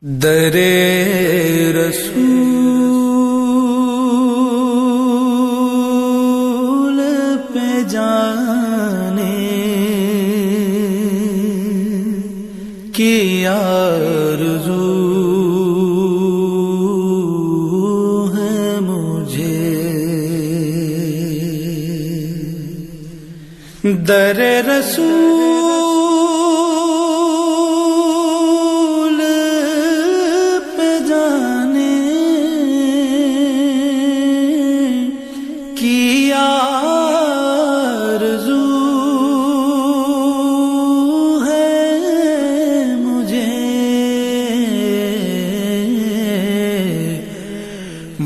در رسول پہ جانے کی آرزو ہے مجھے، در رسول پہ جانے کی آرزو ہے مجھے،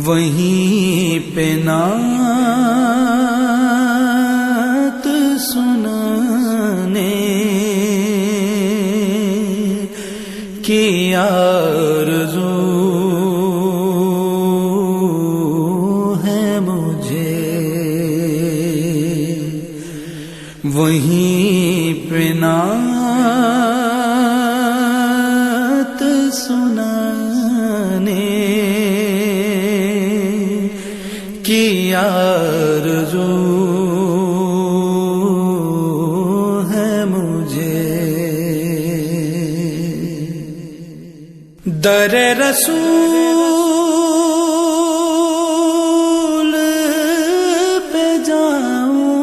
وہیں پہ نعت سنانے کی آرزو ہے مجھے، وہیں پہ نعت سنانے کی آرزو ہے مجھے، در رسول پہ جاؤں،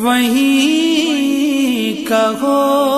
وہیں کہو